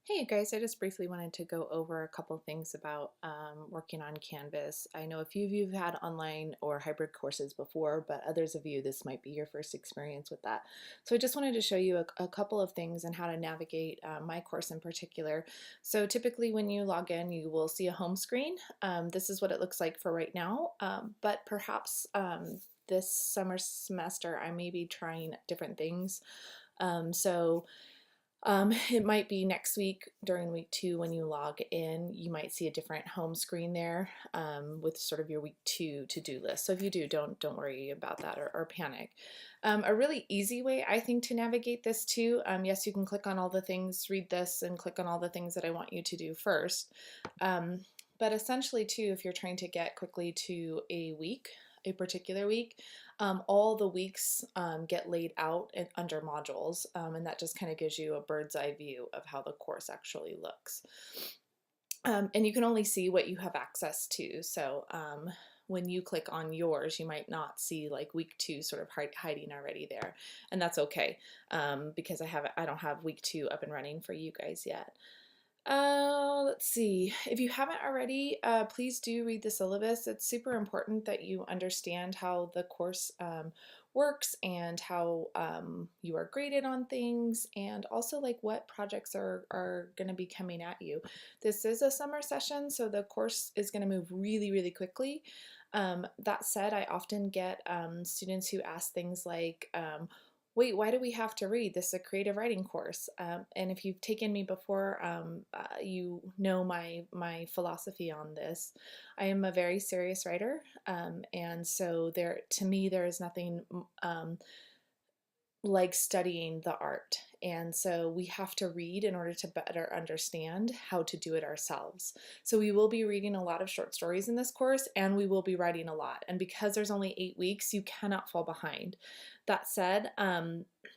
Hey you guys, I just briefly wanted to go over a couple things about working on Canvas. I know a few of you have had online or hybrid courses before, but others of you, this might be your first experience with that. So I just wanted to show you a couple of things and how to navigate my course in particular. So typically when you log in, you will see a home screen. This is what it looks like for right now, but perhaps this summer semester I may be trying different things. So it might be next week during week 2 when you log in, you might see a different home screen there with sort of your week 2 to-do list. So if you do, don't worry about that or panic. A really easy way I think to navigate this too, yes, you can click on all the things, read this, and click on all the things that I want you to do first. Um, but essentially too, if you're trying to get quickly to a particular week, all the weeks get laid out under modules, and that just kind of gives you a bird's eye view of how the course actually looks. And you can only see what you have access to. So when you click on yours, you might not see like week 2 sort of hiding already there, and that's okay because I don't have week 2 up and running for you guys yet. Let's see. If you haven't already, please do read the syllabus. It's super important that you understand how the course works and how you are graded on things, and also like what projects are going to be coming at you. This is a summer session, so the course is going to move really, really quickly. That said, I often get students who ask things like, wait, why do we have to read? This is a creative writing course. And if you've taken me before, you know my philosophy on this. I am a very serious writer, and so to me, there is nothing like studying the art. And so we have to read in order to better understand how to do it ourselves. So we will be reading a lot of short stories in this course, and we will be writing a lot. And because there's only 8 weeks, you cannot fall behind. That said,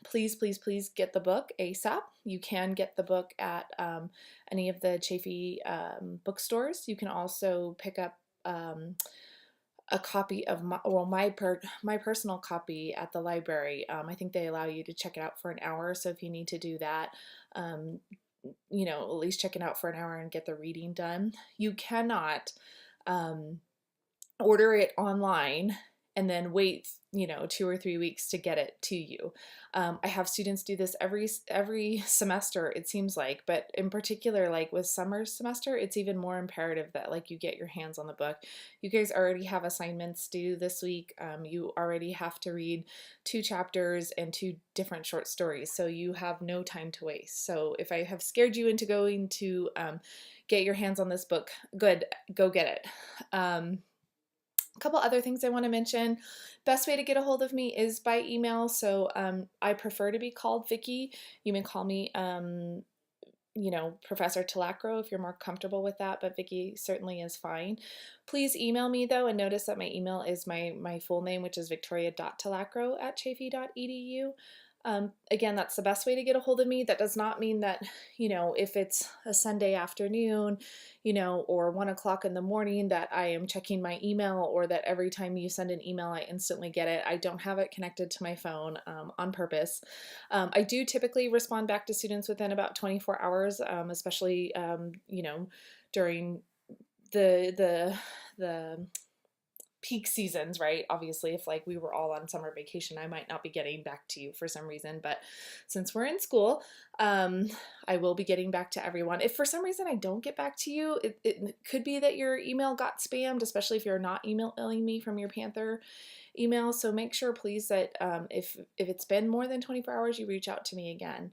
please, please, please get the book ASAP. You can get the book at any of the Chafee bookstores. You can also pick up a copy of my personal copy at the library. I think they allow you to check it out for an hour. So if you need to do that, um, at least check it out for an hour and get the reading done. You cannot um, order it online and then wait 2 or 3 weeks to get it to you. I have students do this every semester, it seems like, but in particular, like with summer semester, it's even more imperative that like you get your hands on the book. You guys already have assignments due this week. You already have to read 2 chapters and 2 different short stories, so you have no time to waste. So if I have scared you into going to get your hands on this book, good, go get it. A couple other things I want to mention. Best way to get a hold of me is by email. So I prefer to be called Vicky. You may call me, Professor Talacro if you're more comfortable with that, but Vicky certainly is fine. Please email me though, and notice that my email is my full name, which is victoria.talacro@chafee.edu. Again, that's the best way to get a hold of me. That does not mean that, if it's a Sunday afternoon, or 1 o'clock in the morning, that I am checking my email, or that every time you send an email, I instantly get it. I don't have it connected to my phone on purpose. I do typically respond back to students within about 24 hours, especially, during the peak seasons, right? Obviously, if like we were all on summer vacation, I might not be getting back to you for some reason, but since we're in school, I will be getting back to everyone. If for some reason I don't get back to you, it could be that your email got spammed, especially if you're not emailing me from your Panther email. So make sure, please, that if it's been more than 24 hours, you reach out to me again.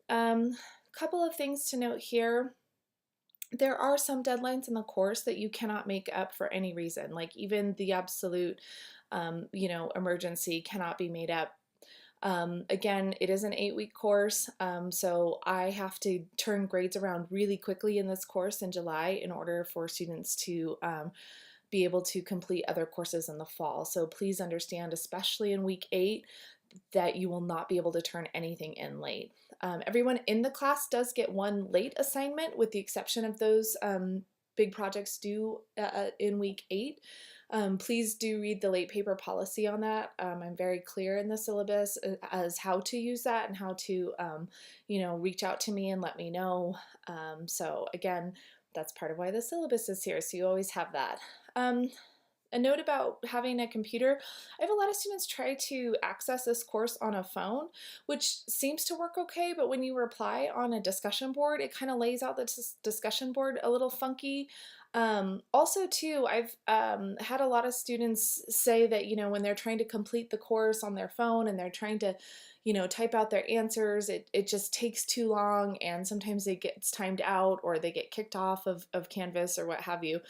Couple of things to note here. There are some deadlines in the course that you cannot make up for any reason. Like even the absolute, emergency cannot be made up. Again, it is an 8-week course, so I have to turn grades around really quickly in this course in July in order for students to be able to complete other courses in the fall. So please understand, especially in week 8, that you will not be able to turn anything in late. Everyone in the class does get one late assignment, with the exception of those big projects due in week 8. Please do read the late paper policy on that. I'm very clear in the syllabus as how to use that and how to, reach out to me and let me know. So again, that's part of why the syllabus is here. So you always have that. A note about having a computer. I have a lot of students try to access this course on a phone, which seems to work okay, but when you reply on a discussion board, it kind of lays out the discussion board a little funky. Also too, I've had a lot of students say that, when they're trying to complete the course on their phone and they're trying to, type out their answers, it just takes too long, and sometimes it gets timed out or they get kicked off of Canvas or what have you.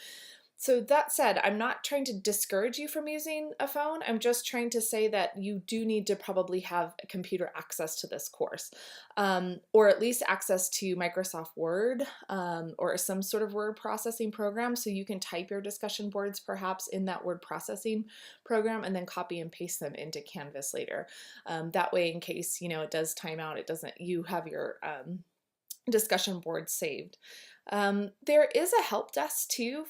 So that said, I'm not trying to discourage you from using a phone. I'm just trying to say that you do need to probably have computer access to this course, or at least access to Microsoft Word, or some sort of word processing program, so you can type your discussion boards perhaps in that word processing program and then copy and paste them into Canvas later. That way, in case it does time out, you have your discussion board saved. There is a help desk too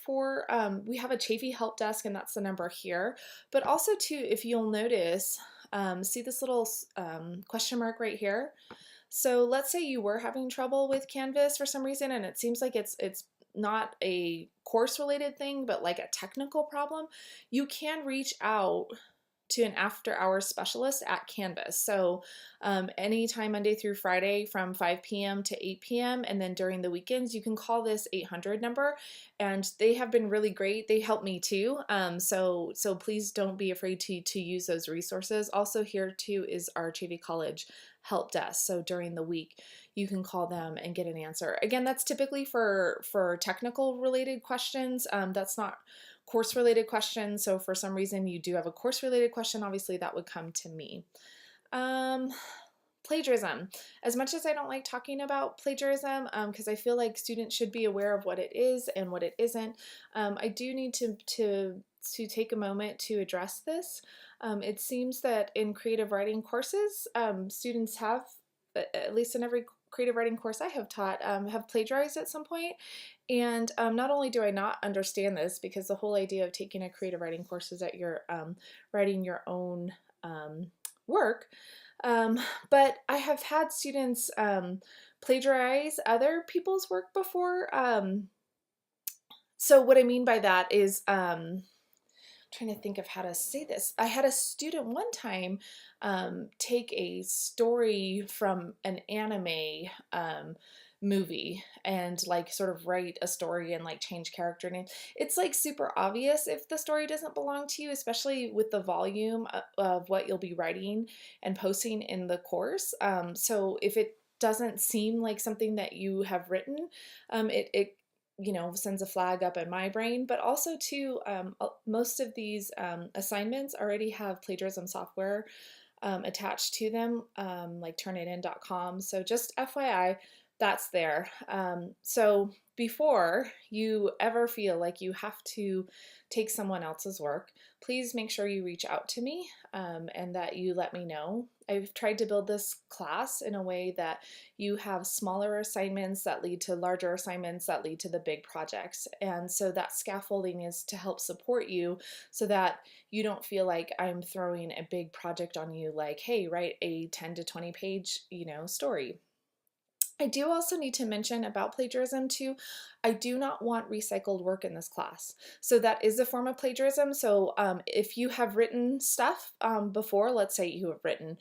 we have a Chafee help desk, and that's the number here. But also too, if you'll notice, see this little question mark right here? So let's say you were having trouble with Canvas for some reason, and it seems like it's not a course related thing, but like a technical problem. You can reach out to an after hours specialist at Canvas. So anytime Monday through Friday from 5 p.m. to 8 p.m. and then during the weekends, you can call this 800 number, and they have been really great. They help me too. So please don't be afraid to use those resources. Also here too is our Chafee College help desk. So during the week, you can call them and get an answer. Again, that's typically for technical related questions. That's not course related questions. So for some reason you do have a course related question, obviously that would come to me. Plagiarism. As much as I don't like talking about plagiarism, because I feel like students should be aware of what it is and what it isn't, I do need to take a moment to address this. It seems that in creative writing courses, students have, at least in every creative writing course I have taught, have plagiarized at some point. And not only do I not understand this, because the whole idea of taking a creative writing course is that you're writing your own work, but I have had students plagiarize other people's work before. So what I mean by that is, trying to think of how to say this. I had a student one time take a story from an anime movie and like sort of write a story and like change character name. It's like super obvious if the story doesn't belong to you, especially with the volume of what you'll be writing and posting in the course. So if it doesn't seem like something that you have written, it sends a flag up in my brain. But also too, most of these assignments already have plagiarism software attached to them, like turnitin.com. So just FYI, that's there. So before you ever feel like you have to take someone else's work, please make sure you reach out to me and that you let me know. I've tried to build this class in a way that you have smaller assignments that lead to larger assignments that lead to the big projects. And so that scaffolding is to help support you so that you don't feel like I'm throwing a big project on you, like, hey, write a 10 to 20 page, story. I do also need to mention about plagiarism too. I do not want recycled work in this class. So that is a form of plagiarism. So if you have written stuff before, let's say you have written,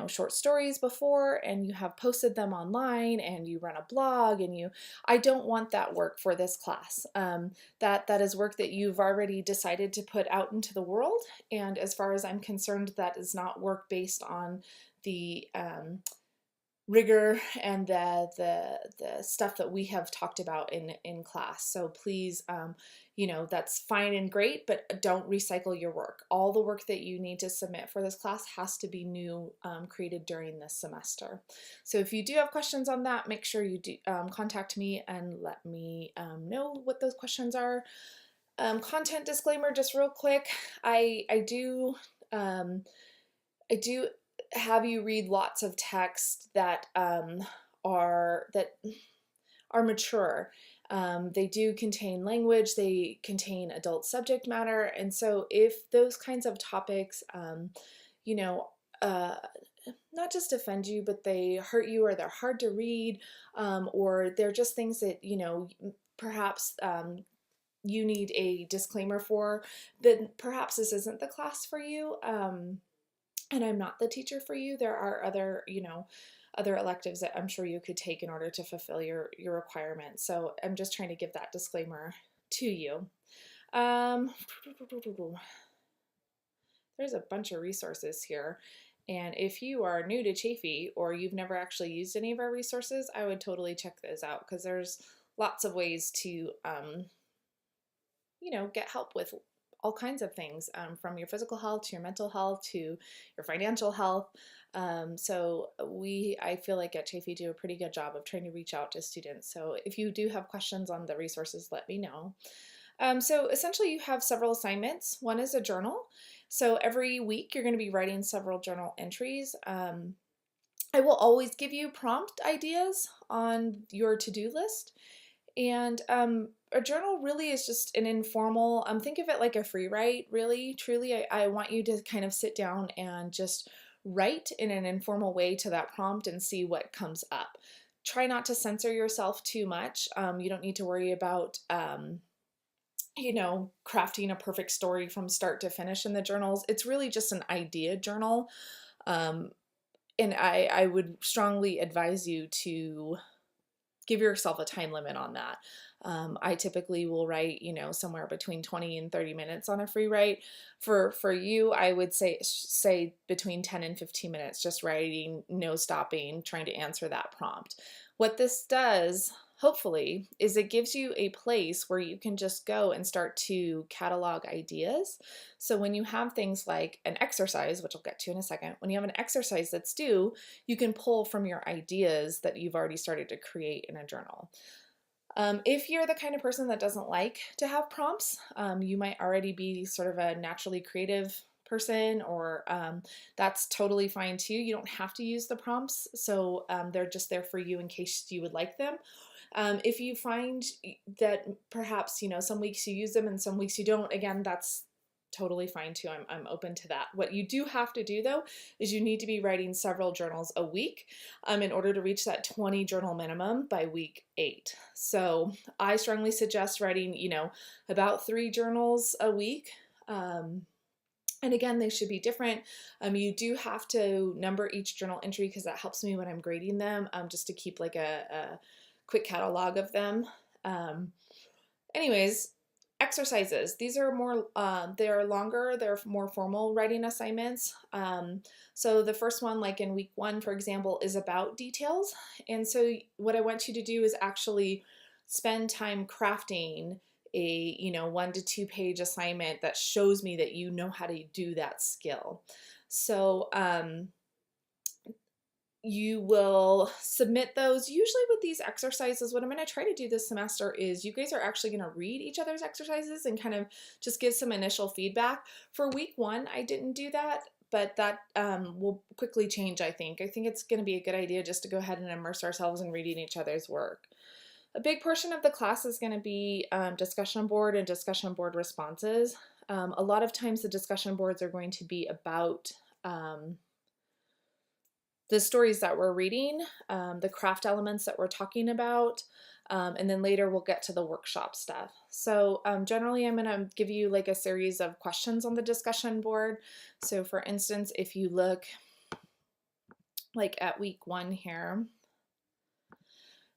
short stories before and you have posted them online and you run a blog and I don't want that work for this class. That is work that you've already decided to put out into the world. And as far as I'm concerned, that is not work based on the rigor and the stuff that we have talked about in class. So please, that's fine and great, but don't recycle your work. All the work that you need to submit for this class has to be new, created during this semester. So if you do have questions on that, make sure you do contact me and let me know what those questions are. Content disclaimer, just real quick. I do have you read lots of text that are mature. They do contain language, they contain adult subject matter, and so if those kinds of topics, you know, uh, not just offend you, but they hurt you, or they're hard to read, or they're just things that, perhaps you need a disclaimer for, then perhaps this isn't the class for you. And I'm not the teacher for you. There are other, other electives that I'm sure you could take in order to fulfill your requirements. So I'm just trying to give that disclaimer to you. Um, there's a bunch of resources here. And if you are new to Chafee or you've never actually used any of our resources, I would totally check those out, because there's lots of ways to, get help with all kinds of things, from your physical health to your mental health to your financial health. So I feel like at Chafee do a pretty good job of trying to reach out to students. So if you do have questions on the resources, let me know. So essentially you have several assignments. One is a journal. So every week you're going to be writing several journal entries. I will always give you prompt ideas on your to-do list. And a journal really is just an informal, think of it like a free write, really, truly. I want you to kind of sit down and just write in an informal way to that prompt and see what comes up. Try not to censor yourself too much. You don't need to worry about, crafting a perfect story from start to finish in the journals. It's really just an idea journal. And I would strongly advise you to give yourself a time limit on that. I typically will write, somewhere between 20 and 30 minutes on a free write. For you, I would say between 10 and 15 minutes, just writing, no stopping, trying to answer that prompt. What this does, hopefully, is it gives you a place where you can just go and start to catalog ideas. So when you have things like an exercise, which I'll get to in a second, when you have an exercise that's due, you can pull from your ideas that you've already started to create in a journal. If you're the kind of person that doesn't like to have prompts, you might already be sort of a naturally creative person, or that's totally fine too. You don't have to use the prompts, so they're just there for you in case you would like them. If you find that perhaps, some weeks you use them and some weeks you don't, again, that's totally fine too. I'm open to that. What you do have to do though is you need to be writing several journals a week in order to reach that 20 journal minimum by week 8. So I strongly suggest writing, about 3 journals a week. And again, they should be different. You do have to number each journal entry because that helps me when I'm grading them, just to keep like a quick catalog of them. Anyways, exercises. These are more, they're longer, they're more formal writing assignments. So the first one, like in week 1, for example, is about details. And so what I want you to do is actually spend time crafting a 1 to 2 page assignment that shows me that you know how to do that skill. So you will submit those. Usually with these exercises, what I'm going to try to do this semester is you guys are actually going to read each other's exercises and kind of just give some initial feedback. For week 1, I didn't do that, but that will quickly change, I think. I think it's going to be a good idea just to go ahead and immerse ourselves in reading each other's work. A big portion of the class is going to be discussion board and discussion board responses. A lot of times the discussion boards are going to be about the stories that we're reading, the craft elements that we're talking about, and then later we'll get to the workshop stuff. So generally I'm going to give you like a series of questions on the discussion board. So for instance, if you look like at week 1 here,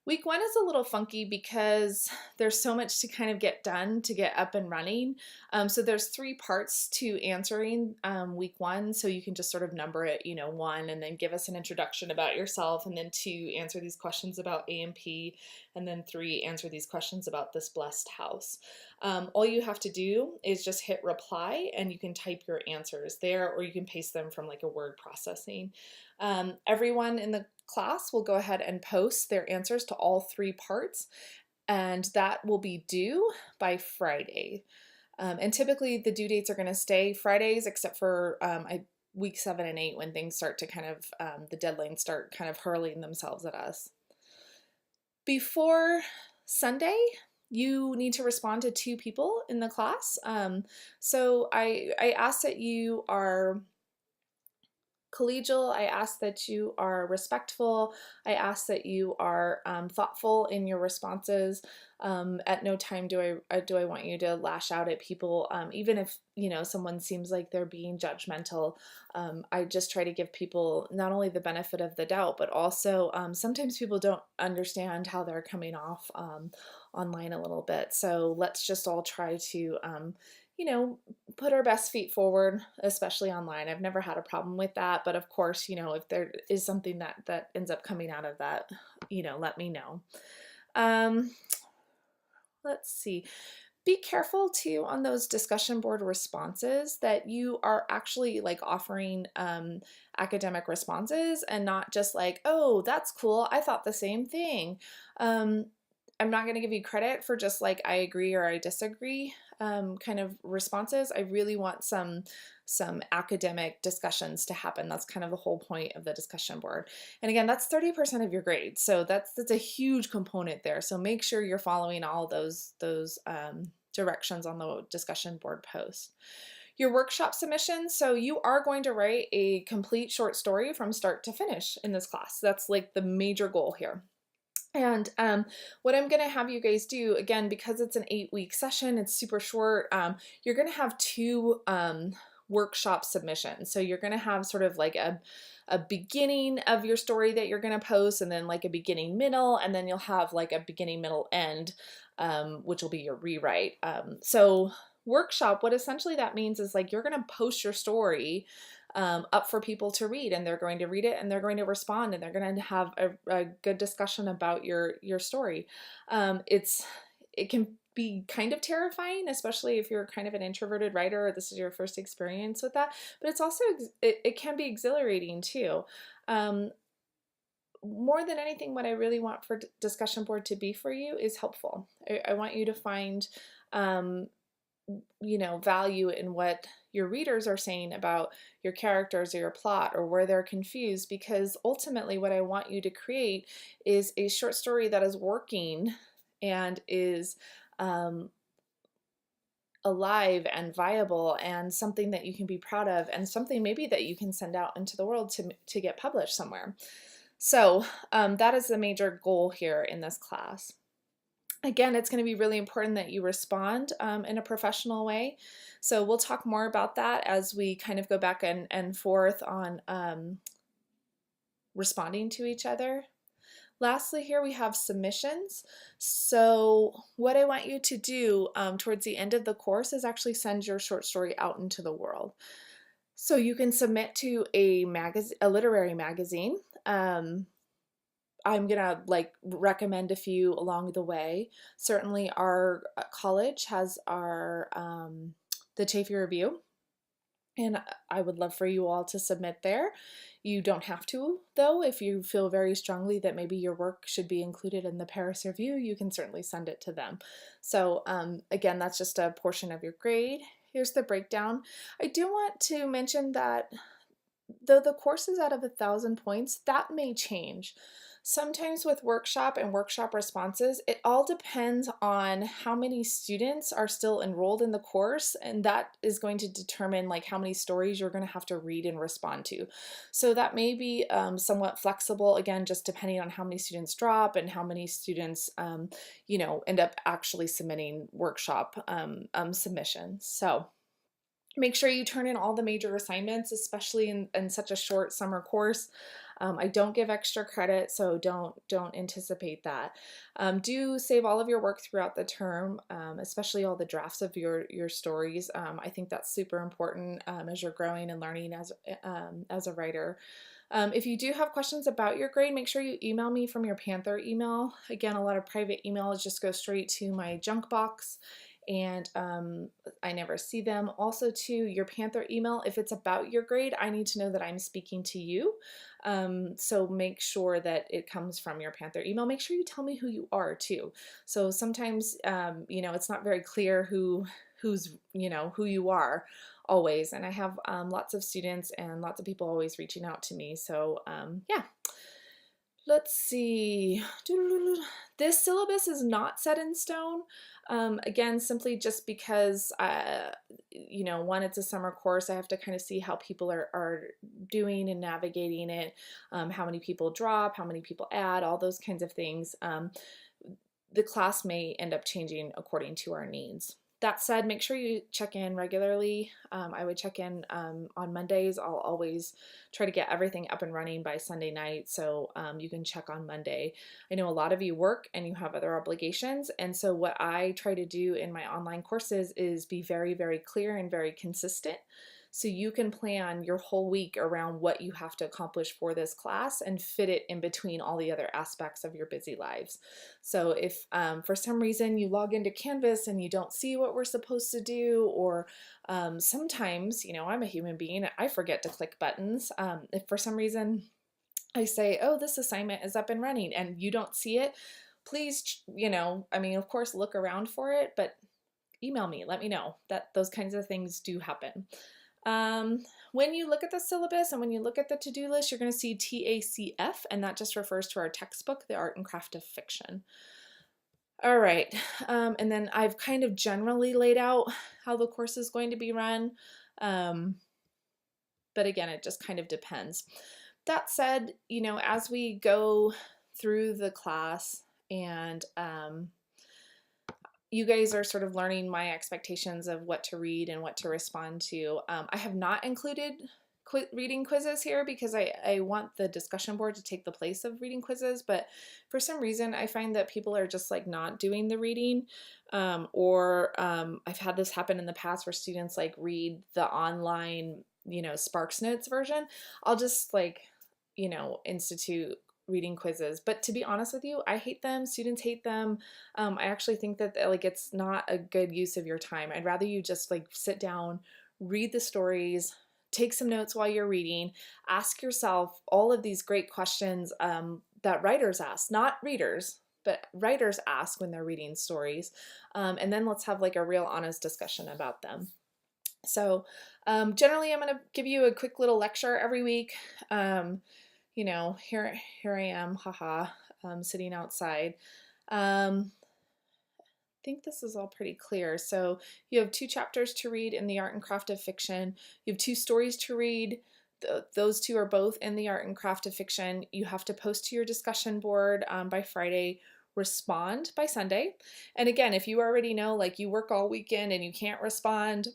week 1 is a little funky because there's so much to kind of get done to get up and running. So there's 3 parts to answering week 1. So you can just sort of number it, 1, and then give us an introduction about yourself, and then 2, answer these questions about A&P, and then 3, answer these questions about this blessed house. All you have to do is just hit reply, and you can type your answers there, or you can paste them from like a word processing. Everyone in the class will go ahead and post their answers to all 3 parts, and that will be due by Friday. And typically the due dates are going to stay Fridays, except for week 7 and 8, when things start to kind of, the deadlines start kind of hurling themselves at us. Before Sunday, you need to respond to 2 people in the class. So I ask that you are collegial. I ask that you are respectful. I ask that you are thoughtful in your responses. At no time do I want you to lash out at people, even if someone seems like they're being judgmental. I just try to give people not only the benefit of the doubt, but also sometimes people don't understand how they're coming off online a little bit. So let's just all try to you know, put our best feet forward, especially online. I've never had a problem with that, but of course, if there is something that ends up coming out of that, let me know. Um, let's see. Be careful too on those discussion board responses that you are actually like offering academic responses and not just like, oh, that's cool, I thought the same thing. I'm not going to give you credit for just like I agree or I disagree kind of responses. I really want some academic discussions to happen. That's kind of the whole point of the discussion board. And again, that's 30% of your grade. So that's a huge component there. So make sure you're following all those directions on the discussion board post. Your workshop submission, so you are going to write a complete short story from start to finish in this class. That's like the major goal here. And what I'm going to have you guys do, again, because it's an 8-week session, it's super short, you're going to have 2 workshop submissions. So you're going to have sort of like a beginning of your story that you're going to post, and then like a beginning, middle, and then you'll have like a beginning, middle, end, which will be your rewrite. So workshop, what essentially that means is like you're going to post your story up for people to read, and they're going to read it and they're going to respond and they're going to have a good discussion about your story. It can be kind of terrifying, especially if you're kind of an introverted writer or this is your first experience with that, but it's also it can be exhilarating too. More than anything, what I really want for discussion board to be for you is helpful. I want you to find value in what your readers are saying about your characters or your plot or where they're confused, because ultimately what I want you to create is a short story that is working and is alive and viable and something that you can be proud of and something maybe that you can send out into the world to get published somewhere. So that is the major goal here in this class. Again, it's going to be really important that you respond in a professional way. So we'll talk more about that as we kind of go back and forth on responding to each other. Lastly, here we have submissions. So what I want you to do towards the end of the course is actually send your short story out into the world. So you can submit to a literary magazine. I'm gonna like recommend a few along the way. Certainly our college has our the Chafee Review, and I would love for you all to submit there. You don't have to, though. If you feel very strongly that maybe your work should be included in the Paris Review, you can certainly send it to them. So again, that's just a portion of your grade. Here's the breakdown. I do want to mention that though the course is out of 1,000 points, that may change. Sometimes with workshop and workshop responses, it all depends on how many students are still enrolled in the course, and that is going to determine like how many stories you're going to have to read and respond to. So that may be somewhat flexible, again, just depending on how many students drop and how many students, end up actually submitting workshop submissions. So make sure you turn in all the major assignments, especially in such a short summer course. I don't give extra credit, so don't anticipate that. Do save all of your work throughout the term, especially all the drafts of your stories. I think that's super important as you're growing and learning as a writer. If you do have questions about your grade, make sure you email me from your Panther email. Again, a lot of private emails just go straight to my junk box, and I never see them. Also to your Panther email, if it's about your grade, I need to know that I'm speaking to you. So make sure that it comes from your Panther email. Make sure you tell me who you are too. So sometimes, it's not very clear who's who you are always. And I have lots of students and lots of people always reaching out to me. So yeah. Let's see. This syllabus is not set in stone. Again, simply just because, you know, one, it's a summer course. I have to kind of see how people are doing and navigating it, how many people drop, how many people add, all those kinds of things. The class may end up changing according to our needs. That said, make sure you check in regularly. I would check in on Mondays. I'll always try to get everything up and running by Sunday night, so you can check on Monday. I know a lot of you work and you have other obligations, and so what I try to do in my online courses is be very, very clear and very consistent, so you can plan your whole week around what you have to accomplish for this class and fit it in between all the other aspects of your busy lives. So if for some reason you log into Canvas and you don't see what we're supposed to do, or sometimes, you know, I'm a human being, I forget to click buttons. If for some reason I say, oh, this assignment is up and running, and you don't see it, please, you know, I mean, of course, look around for it, but email me, let me know. That those kinds of things do happen. When you look at the syllabus and when you look at the to-do list, you're going to see TACF, and that just refers to our textbook, The Art and Craft of Fiction. All right, and then I've kind of generally laid out how the course is going to be run, but again, it just kind of depends. That said, you know, as we go through the class and you guys are sort of learning my expectations of what to read and what to respond to. I have not included reading quizzes here because I want the discussion board to take the place of reading quizzes, but for some reason I find that people are just like not doing the reading, or I've had this happen in the past where students like read the online, you know, Sparks Notes version. I'll just like, you know, institute reading quizzes, but to be honest with you, I hate them. Students hate them. I actually think that like it's not a good use of your time. I'd rather you just like sit down, read the stories, take some notes while you're reading, ask yourself all of these great questions that writers ask, not readers, but writers ask when they're reading stories, and then let's have like a real honest discussion about them. So generally, I'm going to give you a quick little lecture every week. You know, here I am, haha, sitting outside. I think this is all pretty clear. So you have 2 chapters to read in The Art and Craft of Fiction. You have 2 stories to read. Those 2 are both in The Art and Craft of Fiction. You have to post to your discussion board by Friday, respond by Sunday. And again, if you already know, like you work all weekend and you can't respond,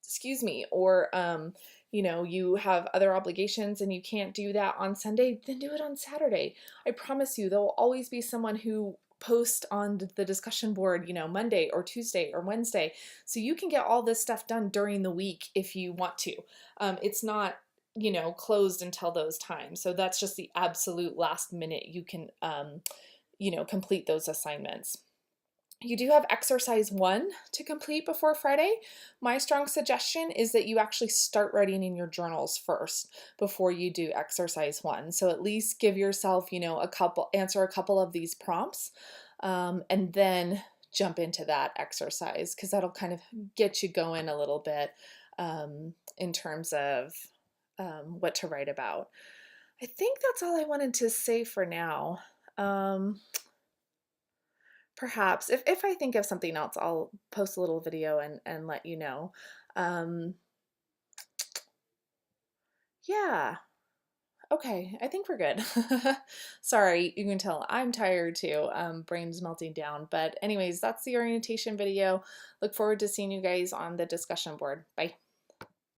excuse me, or you know, you have other obligations and you can't do that on Sunday, then do it on Saturday. I promise you, there will always be someone who posts on the discussion board, you know, Monday or Tuesday or Wednesday. So you can get all this stuff done during the week if you want to. It's not, you know, closed until those times. So that's just the absolute last minute you can, you know, complete those assignments. You do have exercise 1 to complete before Friday. My strong suggestion is that you actually start writing in your journals first before you do exercise 1. So at least give yourself, you know, answer a couple of these prompts, and then jump into that exercise, because that'll kind of get you going a little bit in terms of what to write about. I think that's all I wanted to say for now. Perhaps if I think of something else, I'll post a little video and let you know. Yeah. Okay, I think we're good. Sorry, you can tell I'm tired too. Brain's melting down. But anyways, that's the orientation video. Look forward to seeing you guys on the discussion board. Bye.